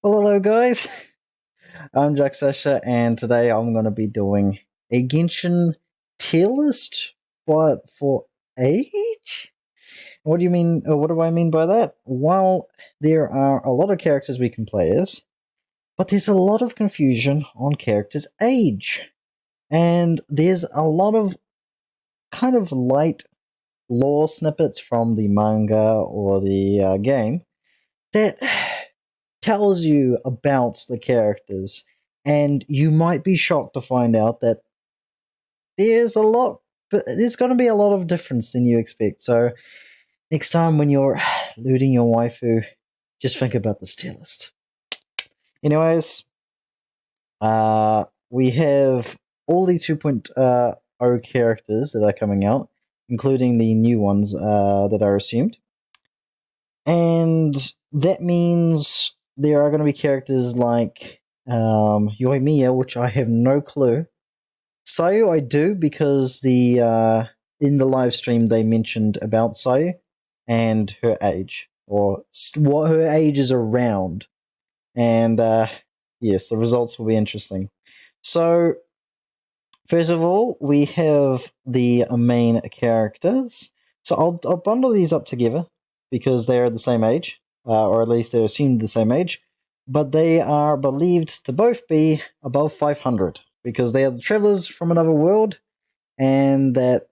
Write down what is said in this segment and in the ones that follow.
Well, hello guys. I'm Yaksha, and today I'm going to be doing a Genshin tier list, but for age. What do you mean? What do I mean by that? Well, there are a lot of characters we can play as, but there's a lot of confusion on characters' age, and there's a lot of kind of light lore snippets from the manga or the game that tells you about the characters, and you might be shocked to find out that there's going to be a lot of difference than you expect. So next time when you're looting your waifu, just think about this tier list. Anyways, we have all the 2.0 characters that are coming out, including the new ones that are assumed. And that means there are going to be characters like Yoimiya, which I have no clue. Sayu I do, because in the live stream they mentioned about Sayu and her age, or what her age is around. And yes, the results will be interesting. So, first of all, we have the main characters. So I'll bundle these up together because they are the same age, or at least they're assumed the same age, but they are believed to both be above 500 because they are the travelers from another world, and that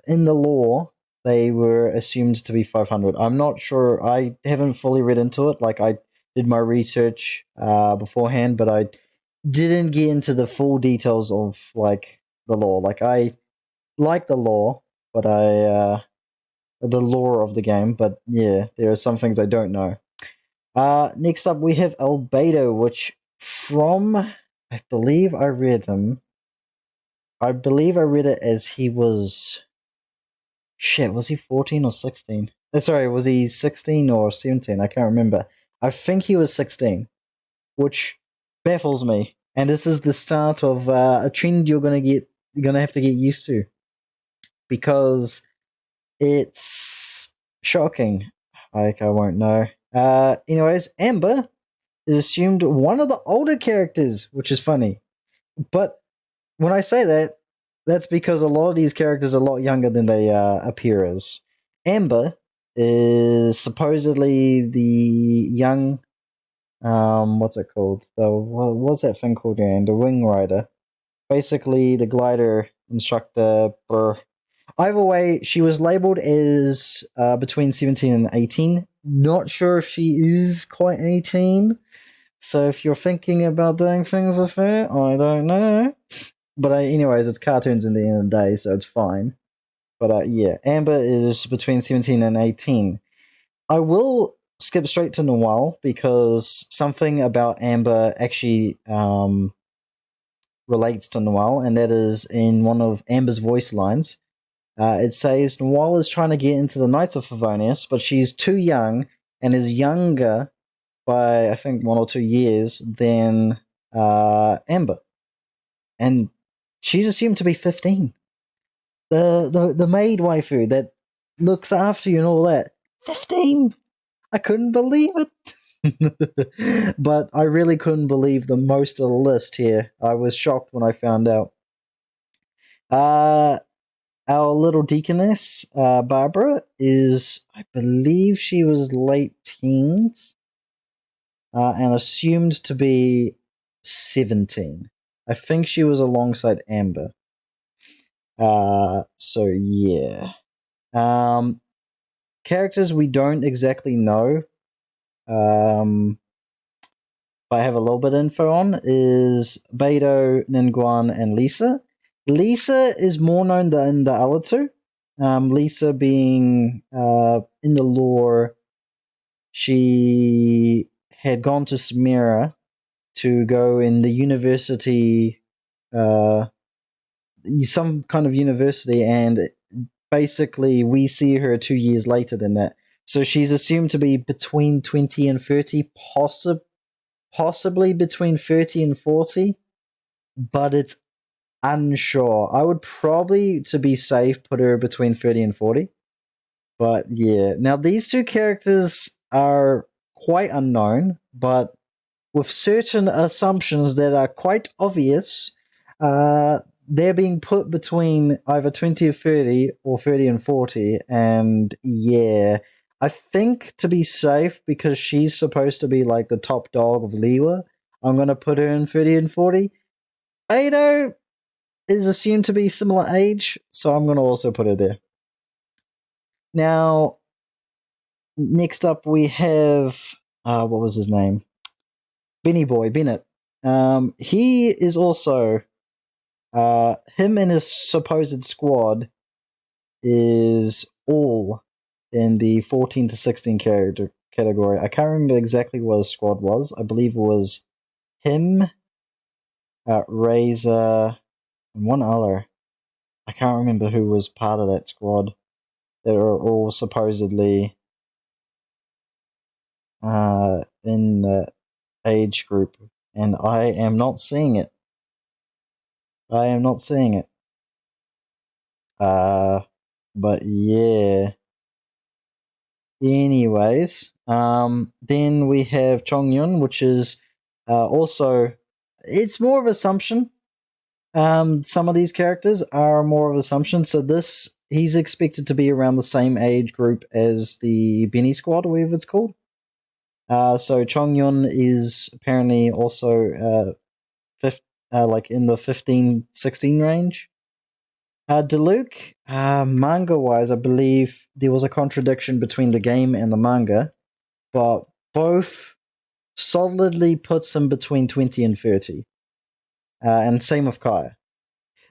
in the lore they were assumed to be 500. I'm not sure. I haven't fully read into it. Like, I did my research beforehand, but I didn't get into the full details of like the lore. Like, I like the lore, but the lore of the game, but yeah, there are some things I don't know. Next up we have Albedo, which I believe I read him. I believe I read it as he was was he 14 or 16? Sorry, was he 16 or 17? I can't remember. I think he was 16, which baffles me. And this is the start of a trend you're gonna have to get used to, because it's shocking. Like, I won't know. Anyways, Amber is assumed one of the older characters, which is funny. But when I say that, that's because a lot of these characters are a lot younger than they appear as. Amber is supposedly the young, what's it called? What's that thing called again? The wing rider. Basically, the glider instructor. Either way, she was labeled as between 17 and 18. Not sure if she is quite 18. So if you're thinking about doing things with her, I don't know. But anyways, it's cartoons in the end of the day, so it's fine. But yeah, Amber is between 17 and 18. I will skip straight to Noelle, because something about Amber actually relates to Noelle, and that is in one of Amber's voice lines. It says Noelle is trying to get into the Knights of Favonius, but she's too young and is younger by, I think, 1 or 2 years than Amber. And she's assumed to be 15. The maid waifu that looks after you and all that. 15! I couldn't believe it. But I really couldn't believe the most of the list here. I was shocked when I found out. Our little deaconess, Barbara, I believe she was late teens, and assumed to be 17. I think she was alongside Amber. So yeah. Characters we don't exactly know, but I have a little bit of info on, is Beidou, Ningguang, and Lisa. Lisa is more known than the other two. Lisa being, in the lore, she had gone to Samira to go in the university, some kind of university, and basically we see her 2 years later than that. So she's assumed to be between 20 and 30, possibly between 30 and 40, but it's unsure. I would probably, to be safe, put her between 30 and 40. But yeah, now these two characters are quite unknown, but with certain assumptions that are quite obvious. They're being put between either 20 or 30 or 30 and 40. And yeah, I think to be safe, because she's supposed to be like the top dog of Liwa, I'm going to put her in 30 and 40. Ado is assumed to be similar age, so I'm going to also put her there. Now, next up we have, what was his name? Benny Boy, Bennett. He is also, him and his supposed squad is all in the 14 to 16 character category. I can't remember exactly what his squad was. I believe it was him, Razor, and one other. I can't remember who was part of that squad. They were all supposedly in the age group, and I am not seeing it. I am not seeing it. But yeah. Anyways, then we have Chongyon, which is also, it's more of assumption. Some of these characters are more of assumption. So he's expected to be around the same age group as the Benny Squad, or whatever it's called. So Chongyon is apparently also like in the 15, 16 range. Diluc, manga-wise, I believe there was a contradiction between the game and the manga, but both solidly puts him between 20 and 30. And same with Kai.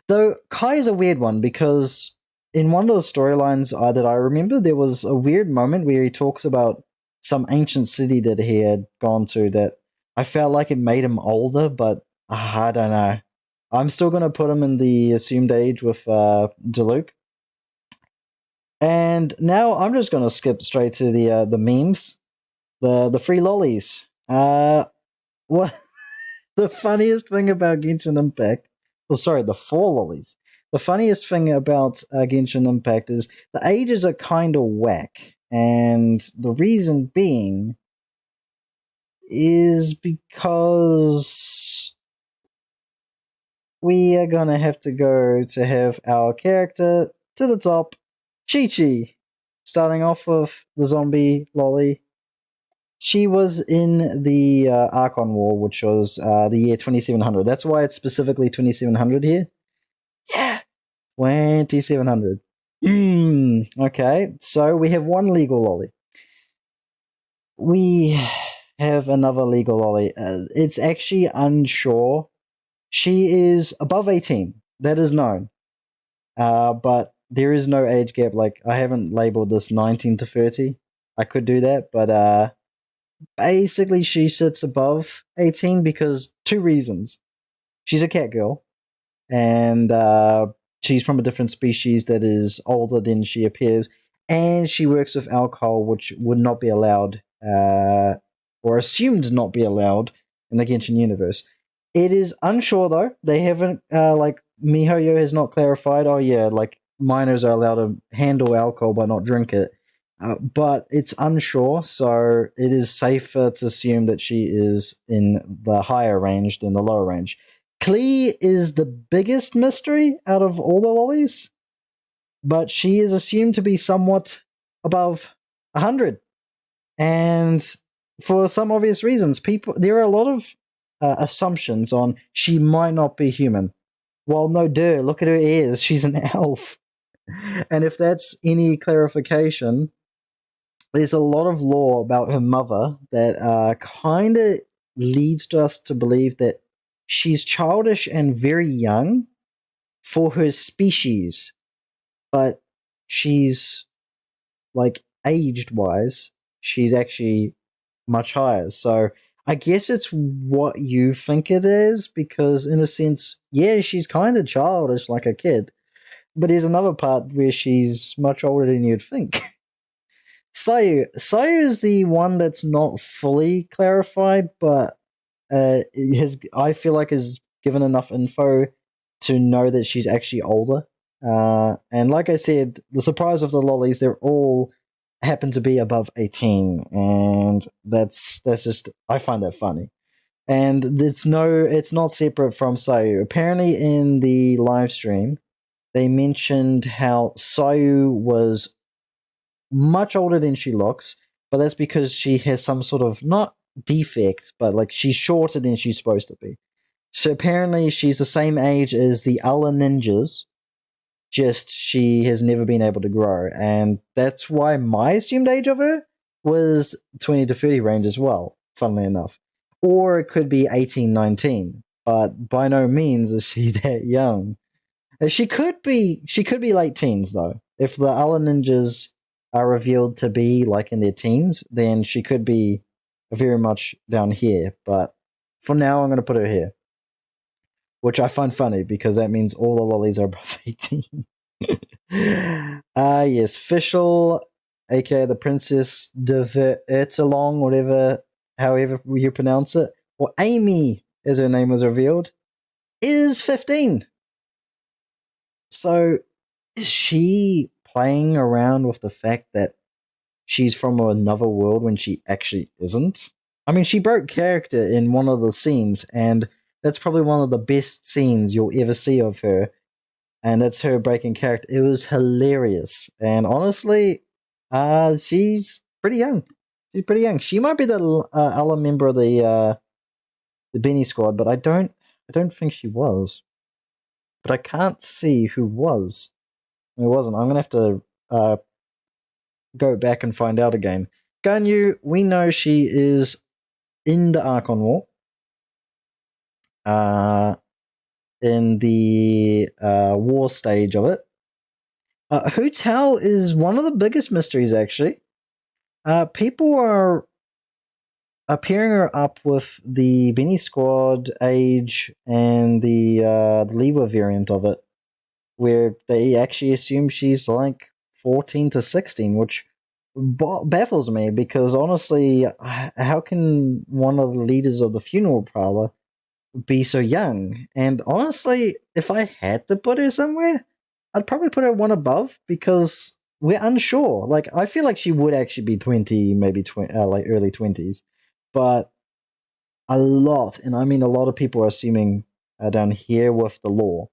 Though Kai is a weird one, because in one of the storylines that I remember, there was a weird moment where he talks about some ancient city that he had gone to that I felt like it made him older, but I don't know. I'm still going to put him in the assumed age with Diluc. And now I'm just going to skip straight to the memes, the free lollies. What the funniest thing about Genshin Impact? Oh, sorry, the 4 lollies. The funniest thing about Genshin Impact is the ages are kind of whack, and the reason being is because we are gonna have to go to have our character to the top, Chi-Chi. Starting off with the zombie lolly. She was in the Archon War, which was the year 2700. That's why it's specifically 2700 here. Yeah, 2700. Okay, so we have one legal lolly. We have another legal lolly. It's actually unsure. She is above 18. That is known. But there is no age gap. Like, I haven't labeled this 19 to 30. I could do that, but basically she sits above 18 because 2 reasons. She's a cat girl, and she's from a different species that is older than she appears, and she works with alcohol, which would not be allowed, or assumed not be allowed in the Genshin universe. It is unsure though. They haven't, like, MiHoYo has not clarified, oh yeah, like, minors are allowed to handle alcohol but not drink it. But it's unsure, so it is safer to assume that she is in the higher range than the lower range. Klee is the biggest mystery out of all the lollies, but she is assumed to be somewhat above 100. And for some obvious reasons, there are a lot of assumptions on she might not be human. Well, no, duh, look at her ears, she's an elf. And if that's any clarification, there's a lot of lore about her mother that kind of leads to us to believe that she's childish and very young for her species, but she's, like, aged wise, she's actually much higher. So I guess it's what you think it is, because in a sense, yeah, she's kind of childish like a kid, but there's another part where she's much older than you'd think. Sayu is the one that's not fully clarified, but I feel like has given enough info to know that she's actually older. And like I said, the surprise of the lollies, they're all happen to be above 18, and that's just, I find that funny. And it's not separate from Sayu. Apparently, in the live stream, they mentioned how Sayu was much older than she looks, but that's because she has some sort of not defect, but like she's shorter than she's supposed to be. So apparently, she's the same age as the other ninjas, just she has never been able to grow, and that's why my assumed age of her was 20 to 30 range as well, funnily enough. Or it could be 18, 19, but by no means is she that young. She could be late teens though. If the other ninjas are revealed to be like in their teens, then she could be very much down here, but for now I'm going to put her here, which I find funny because that means all the lollies are above 18. Yes, Fischl, aka the Princess de Vertelong, however you pronounce it, or Amy, as her name was revealed, is 15. So, is she playing around with the fact that she's from another world when she actually isn't? I mean, she broke character in one of the scenes, and that's probably one of the best scenes you'll ever see of her, and that's her breaking character. It was hilarious, and honestly, she's pretty young. She's pretty young. She might be the other member of the Benny squad, but I don't think she was. But I can't see who was. It wasn't. I'm gonna have to go back and find out again. Ganyu, we know she is in the Archon War. In the war stage of it. Hu Tao is one of the biggest mysteries, actually. People are pairing her up with the Benny Squad age and the Liwa variant of it, where they actually assume she's like 14 to 16, which baffles me because honestly, how can one of the leaders of the funeral parlor be so young? And honestly, if I had to put her somewhere, I'd probably put her one above because we're unsure. Like, I feel like she would actually be 20, maybe like early 20s, but a lot, and I mean a lot of people are assuming down here with the law.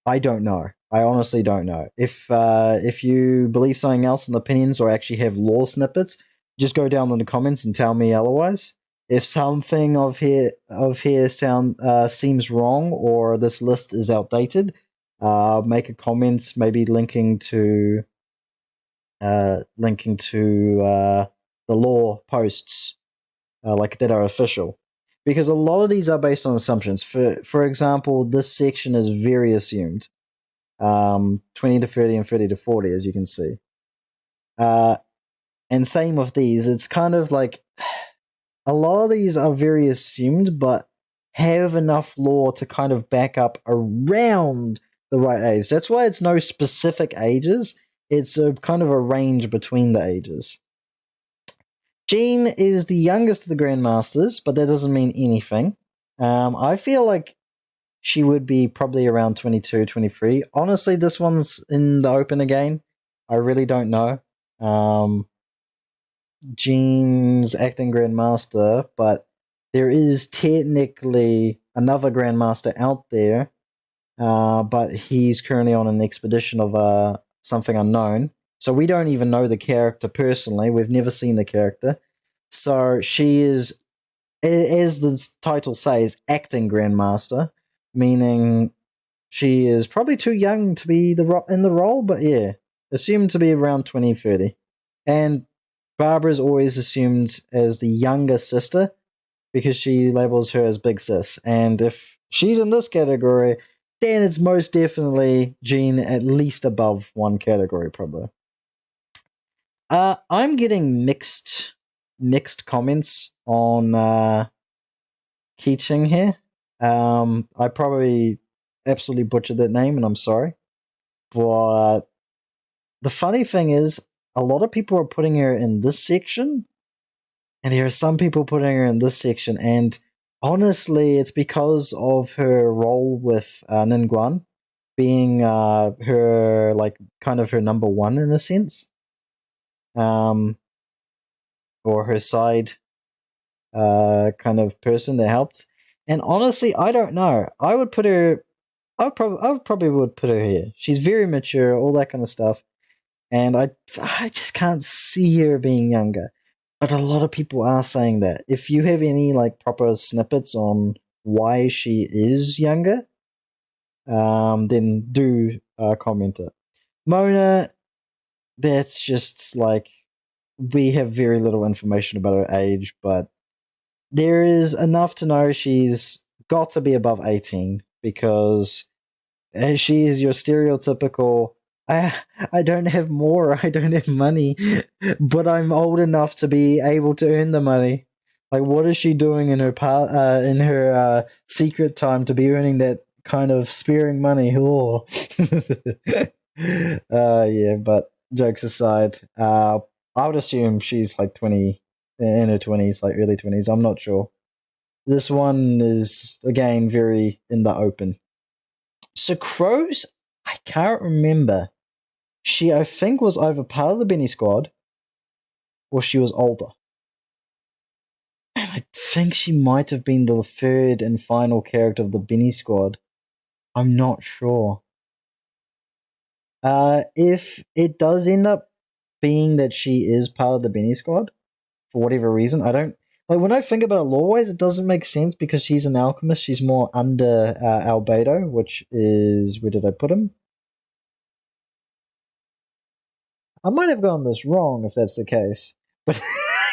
I don't know. I honestly don't know. If you believe something else in the opinions or actually have law snippets, just go down in the comments and tell me otherwise. If something of here seems wrong or this list is outdated, make a comment, maybe linking to the law posts like that are official, because a lot of these are based on assumptions. For example, this section is very assumed. 20 to 30 and 30 to 40, as you can see. And same with these. It's kind of like a lot of these are very assumed, but have enough lore to kind of back up around the right age. That's why it's no specific ages. It's a kind of a range between the ages. Jean is the youngest of the Grandmasters, but that doesn't mean anything. I feel like she would be probably around 22, 23. Honestly, this one's in the open again. I really don't know. Jean's acting Grandmaster, but there is technically another Grandmaster out there, but he's currently on an expedition of something unknown. So we don't even know the character personally. We've never seen the character. So she is, as the title says, acting Grandmaster, meaning she is probably too young to be in the role, but yeah, assumed to be around 2030. And Barbara is always assumed as the younger sister because she labels her as Big Sis. And if she's in this category, then it's most definitely Jean at least above one category, probably. I'm getting mixed comments on Keating here. I probably absolutely butchered that name, and I'm sorry. But the funny thing is, a lot of people are putting her in this section, and there are some people putting her in this section, and honestly, it's because of her role with Ningguang being her, like, kind of her number one in a sense. Or her side kind of person that helped. And honestly, I don't know. I would put her. I probably would put her here. She's very mature, all that kind of stuff, and I just can't see her being younger. But a lot of people are saying that. If you have any like proper snippets on why she is younger, then do comment it. Mona, that's just like we have very little information about her age, but there is enough to know she's got to be above 18 because she is your stereotypical. I don't have more. I don't have money, but I'm old enough to be able to earn the money. Like, what is she doing in her secret time to be earning that kind of sparing money? Oh. Yeah. But jokes aside, I would assume she's like 20, in her 20s, like early 20s. I'm not sure. This one is again very in the open. So Crows, I can't remember. She, I think, was either part of the Benny squad or she was older. And I think she might have been the third and final character of the Benny squad. I'm not sure. If it does end up being that she is part of the Benny squad, for whatever reason, I don't. Like, when I think about it lore-wise, it doesn't make sense because she's an alchemist. She's more under Albedo, which is... Where did I put him? I might have gotten this wrong if that's the case. But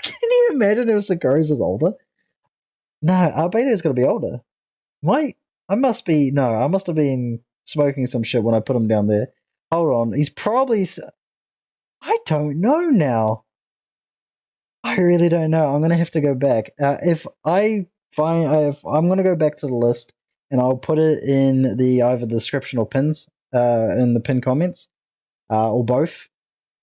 can you imagine if Sakura's is older? No, Albedo's got to be older. I must be... No, I must have been smoking some shit when I put him down there. Hold on. He's probably... I don't know now. I really don't know. I'm gonna have to go back. If I'm gonna go back to the list and I'll put it in the either the description or pins, in the pin comments, or both.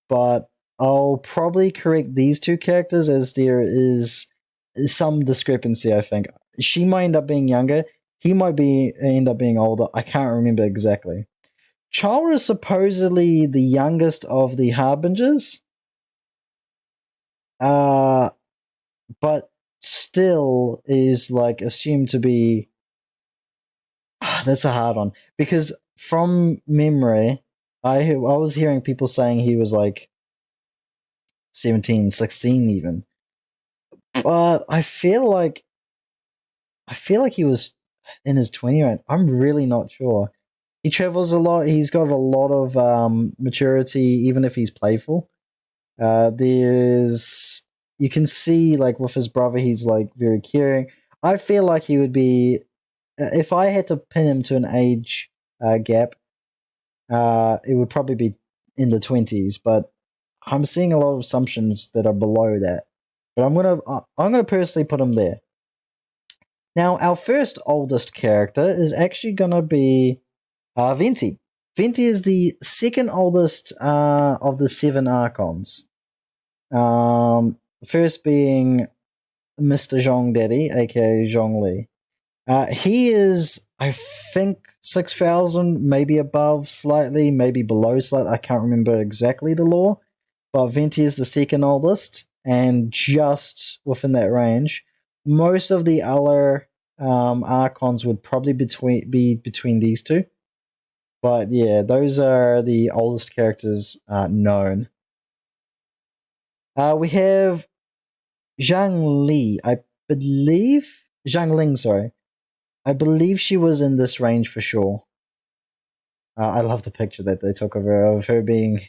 But I'll probably correct these two characters as there is some discrepancy. I think she might end up being younger. He might end up being older. I can't remember exactly. Chara is supposedly the youngest of the Harbingers. But still is like assumed to be. That's a hard one because from memory, I was hearing people saying he was like 17, 16 even. But I feel like he was in his 20 range. I'm really not sure. He travels a lot. He's got a lot of maturity, even if he's playful. There's you can see like with his brother, he's like very caring. I feel like he would be if I had to pin him to an age gap. It would probably be in the 20s, but I'm seeing a lot of assumptions that are below that. But I'm gonna personally put him there. Now, our first oldest character is actually gonna be Venti. Venti is the second oldest of the 7 Archons. First being Mr. Zhang Daddy, aka Zhang Li. He is, I think, 6,000, maybe above slightly, maybe below slightly. I can't remember exactly the lore, but Venti is the second oldest, and just within that range. Most of the other Archons would probably be between these two. But yeah, those are the oldest characters known. We have Zhang Li, I believe. Zhang Ling, sorry. I believe she was in this range for sure. I love the picture that they took of her being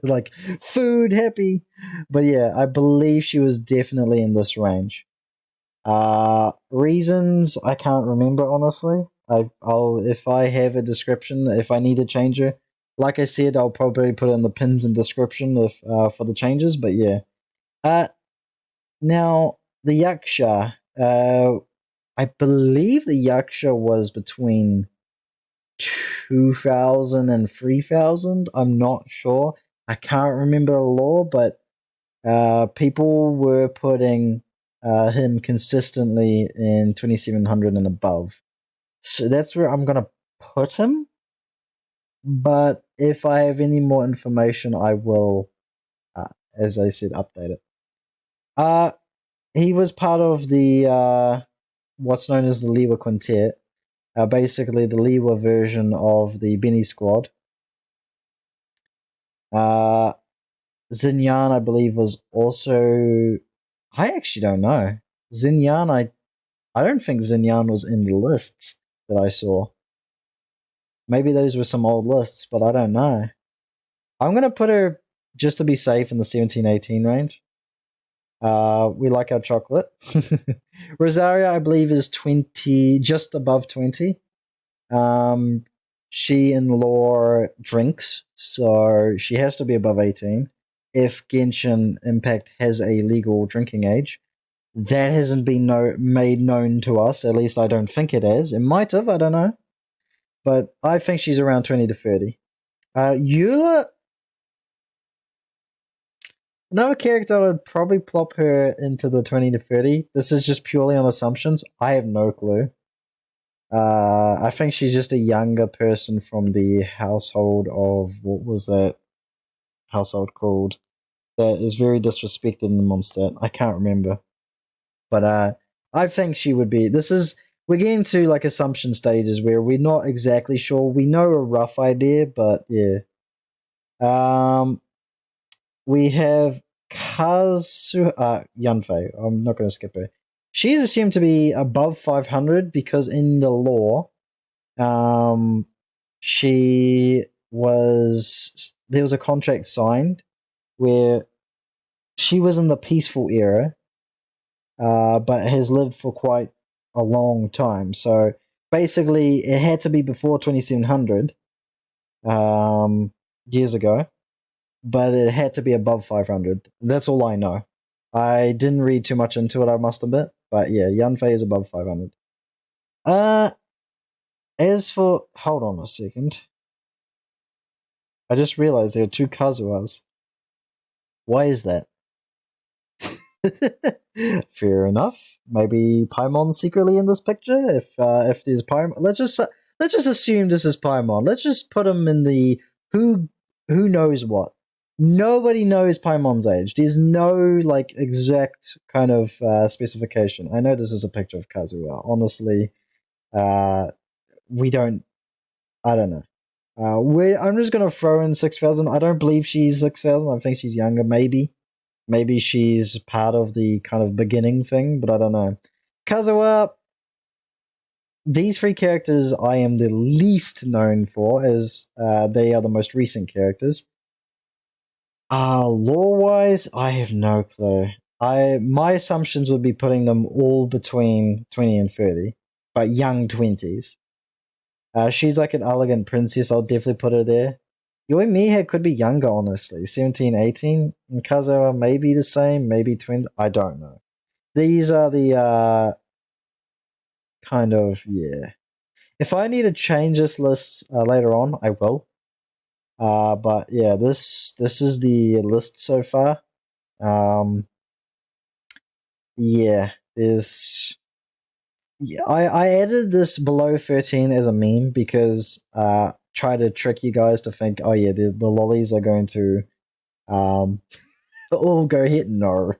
like food happy. But yeah, I believe she was definitely in this range. Reasons I can't remember honestly. I'll if I have a description, if I need to change her, like I said, I'll probably put it in the pins and description for the changes. But yeah, now the Yaksha, I believe the Yaksha was between 2,000 and 3,000. I'm not sure. I can't remember a law, but people were putting him consistently in 2,700 and above. So that's where I'm going to put him. But if I have any more information, I will, as I said, update it. he was part of the what's known as the Liwa Quintet, basically the Liwa version of the Benny Squad. Xinyan, I believe, was also. I actually don't know. Xinyan, I don't think Xinyan was in the lists that I saw. Maybe those were some old lists, but I don't know. I'm gonna put her just to be safe in the 17-18 range. We like our chocolate. Rosaria, I believe, is 20, just above 20. She in lore drinks, so she has to be above 18. If Genshin Impact has a legal drinking age, that hasn't been made known to us. At least I don't think it has. It might have, I don't know. But I think she's around 20 to 30. Eula, another character I would probably plop her into the 20 to 30. This is just purely on assumptions. I have no clue. I think she's just a younger person from the household of, what was that household called? That is very disrespected in the Mondstadt. I can't remember. But I think she would be. We're getting to like assumption stages where we're not exactly sure. We know a rough idea, but yeah. We have Yanfei. I'm not going to skip her. She's assumed to be above 500 because in the lore, she was. There was a contract signed where she was in the peaceful era, but has lived for quite a long time. So basically, it had to be before 2700 years ago, but it had to be above 500. That's all I know. I didn't read too much into it, I must admit. But yeah, Yanfei is above 500. As for... Hold on a second. I just realized there are two Kazuwas. Why is that? Fair enough. Maybe Paimon's secretly in this picture. If there's Paimon, let's just assume this is Paimon. Let's just put him in the who knows what. Nobody knows Paimon's age. There's no like exact kind of specification. I know this is a picture of Kazuwa. Honestly, we don't. I don't know. I'm just gonna throw in 6,000. I don't believe she's 6,000. I think she's younger. Maybe she's part of the kind of beginning thing, but I don't know. Kazuwa, these three characters I am the least known for, as they are the most recent characters. Lore-wise, I have no clue. My assumptions would be putting them all between 20 and 30, but young 20s. She's like an elegant princess. I'll definitely put her there. Yui Miha could be younger, honestly. 17, 18. And Kazuha maybe the same, maybe 20. I don't know. These are the kind of, yeah. If I need to change this list later on, I will. But yeah, this is the list so far. Yeah, there's... Yeah, I added this below 13 as a meme because try to trick you guys to think, oh yeah, the lollies are going to all go hit. No.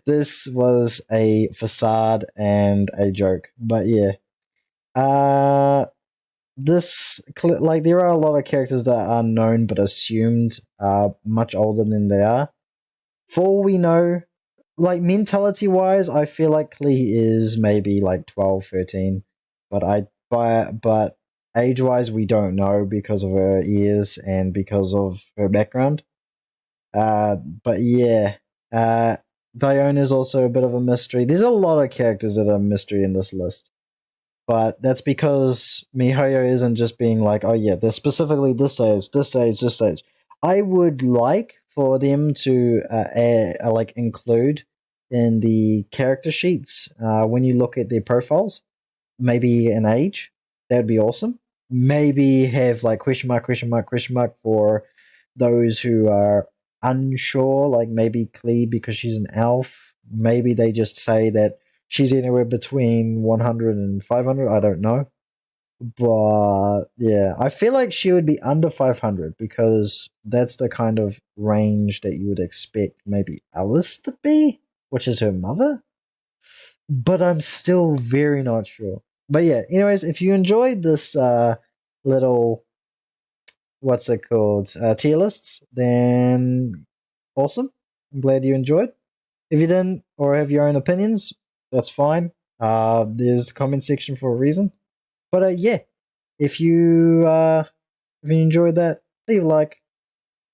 This was a facade and a joke. But yeah. Like there are a lot of characters that are known but assumed much older than they are. For all we know, like mentality wise, I feel like Klee is maybe like 12, 13. But age wise we don't know because of her ears and because of her background. But yeah. Dione is also a bit of a mystery. There's a lot of characters that are a mystery in this list. But that's because MiHoYo isn't just being like, oh yeah, they're specifically this stage, this stage, this stage. I would like for them to like include in the character sheets when you look at their profiles, maybe an age. That'd be awesome. Maybe have like question mark, question mark, question mark for those who are unsure, like maybe Klee because she's an elf. Maybe they just say that she's anywhere between 100 and 500. I don't know. But yeah, I feel like she would be under 500 because that's the kind of range that you would expect maybe Alice to be. which is her mother, but I'm still very not sure. But yeah, anyways, if you enjoyed this little what's it called tier lists, then awesome. I'm glad you enjoyed. If you didn't or have your own opinions, that's fine. There's the comment section for a reason. But yeah, if you enjoyed that, leave a like.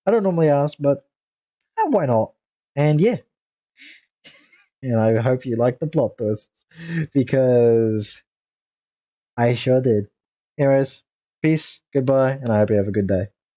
I don't normally ask, but why not? And yeah, and I hope you like the plot twists because I sure did. Anyways, peace, goodbye, and I hope you have a good day.